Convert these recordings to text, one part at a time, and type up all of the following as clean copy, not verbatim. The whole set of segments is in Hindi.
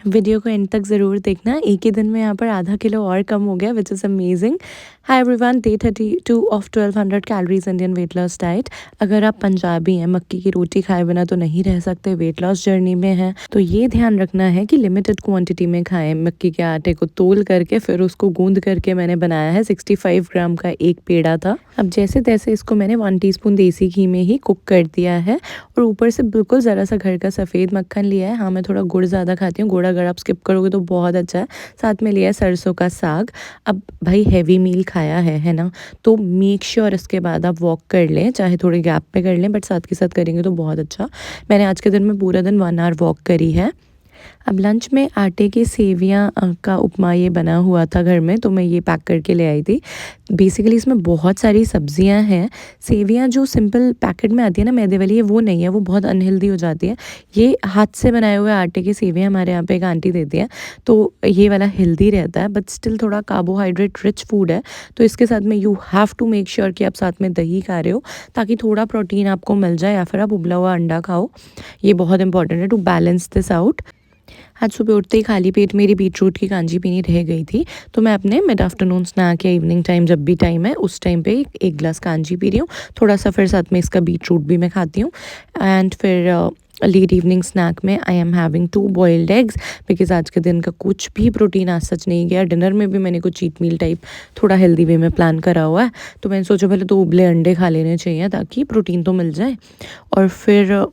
वीडियो को एंड तक ज़रूर देखना। एक ही दिन में यहाँ पर आधा किलो और कम हो गया, which is amazing. Hi everyone, day 32 of 1200 calories Indian weight loss diet. अगर आप पंजाबी हैं, मक्की की रोटी खाए बिना तो नहीं रह सकते, वेट लॉस जर्नी में हैं, तो ये ध्यान रखना है कि लिमिटेड क्वांटिटी में खाएं। मक्की के आटे को तोल करके फिर उसको गूंद करके मैंने बनाया है। 65 ग्राम का एक पेड़ा था। अब जैसे तैसे इसको मैंने 1 टीस्पून देसी घी में ही कुक कर दिया है और ऊपर से बिल्कुल ज़रा सा घर का सफ़ेद मक्खन लिया है। हाँ, मैं थोड़ा गुड़ ज़्यादा खाती हूँ, गुड़ अगर आप स्किप करोगे तो बहुत अच्छा है। साथ में लिया है सरसों का साग। अब भाई हैवी मील खाया है ना, तो मेक श्योर इसके बाद आप वॉक कर लें, चाहे थोड़े गैप पे कर लें, बट साथ के साथ करेंगे तो बहुत अच्छा। मैंने आज के दिन में पूरा दिन 1 आवर वॉक करी है। अब लंच में आटे की सेवियाँ का उपमा ये बना हुआ था घर में, तो मैं ये पैक करके ले आई थी। बेसिकली इसमें बहुत सारी सब्जियां हैं। सेवियाँ जो सिंपल पैकेट में आती है ना मैदे वाली, वो नहीं है, वो बहुत अनहेल्दी हो जाती है। ये हाथ से बनाए हुए आटे की सेवियाँ हमारे यहाँ पे एक आंटी देती है, तो ये वाला हेल्दी रहता है, बट स्टिल थोड़ा कार्बोहाइड्रेट रिच फूड है। तो इसके साथ में you have to make sure कि आप साथ में दही खा रहे हो, ताकि थोड़ा प्रोटीन आपको मिल जाए, या फिर आप उबला हुआ अंडा खाओ। ये बहुत इंपॉर्टेंट है टू बैलेंस दिस आउट। आज सुबह उठते ही खाली पेट मेरी बीटरूट की कांजी पीनी रह गई थी, तो मैं अपने मिड आफ्टरनून स्नैक या इवनिंग टाइम, जब भी टाइम है उस टाइम पे एक गिलास कांजी पी रही हूँ। थोड़ा सा फिर साथ में इसका बीटरूट भी मैं खाती हूँ। एंड फिर लेट इवनिंग स्नैक में I am having 2 boiled eggs, because आज के दिन का कुछ भी प्रोटीन आज सच नहीं गया। डिनर में भी मैंने कुछ चीट मील टाइप थोड़ा हेल्दी वे में प्लान करा हुआ है, तो मैंने सोचा पहले तो उबले अंडे खा लेने चाहिए ताकि प्रोटीन तो मिल जाए। और फिर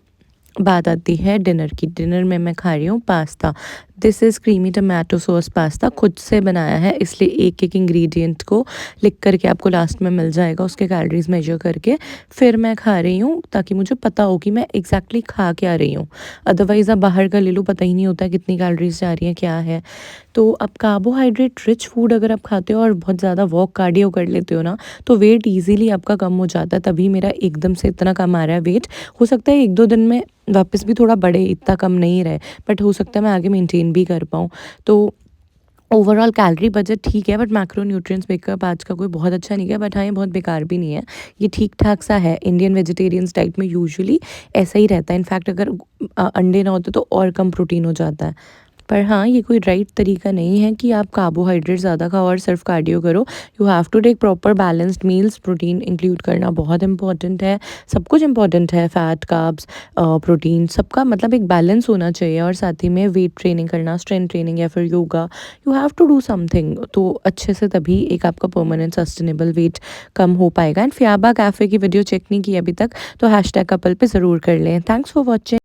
बात आती है डिनर की। डिनर में मैं खा रही हूँ pasta. This is creamy tomato sauce pasta, खुद से बनाया है, इसलिए एक एक इंग्रेडिएंट को लिख करके आपको लास्ट में मिल जाएगा, उसके कैलोरीज मेजर करके। फिर मैं खा रही हूँ ताकि मुझे पता हो कि मैं एग्जैक्टली खा क्या रही हूँ। अदरवाइज़ आप बाहर का ले लो, पता ही नहीं होता कितनी कैलोरीज जा रही हैं, क्या है। तो अब कार्बोहाइड्रेट रिच फूड अगर आप खाते हो और बहुत ज़्यादा वॉक कार्डियो कर लेते हो ना, तो वेट ईजिली आपका कम हो जाता है। तभी मेरा एकदम से इतना कम आ रहा है वेट। हो सकता है 1-2 दिन में वापस भी थोड़ा बढ़े, इतना कम नहीं रहे, बट हो सकता है मैं आगे मेंटेन भी कर पाऊँ। तो ओवरऑल कैलोरी बजट ठीक है, बट मैक्रो न्यूट्रिएंट्स पिकअप आज का कोई बहुत अच्छा नहीं गया, बट हाँ ये बहुत बेकार भी नहीं है। ये ठीक ठाक सा है। इंडियन वेजिटेरियंस डाइट में यूजुअली ऐसा ही रहता है। इनफैक्ट अगर अंडे ना होते तो और कम प्रोटीन हो जाता है। पर हाँ, ये कोई राइट तरीका नहीं है कि आप कार्बोहाइड्रेट ज़्यादा खाओ और सिर्फ कार्डियो करो। You have to take proper balanced meals. Protein include करना बहुत इंपॉर्टेंट है। सब कुछ इंपॉर्टेंट है, फैट, कार्ब्स, प्रोटीन, सबका मतलब एक बैलेंस होना चाहिए। और साथ ही में वेट ट्रेनिंग करना, स्ट्रेंथ ट्रेनिंग या फिर yoga, you have to do something, तो अच्छे से तभी एक आपका परमानेंट सस्टेनेबल वेट कम हो पाएगा। एंड फियाबा कैफ़े की वीडियो चेक नहीं की अभी तक, तो हैशटैग कपल पे ज़रूर कर लें। Thanks for watching.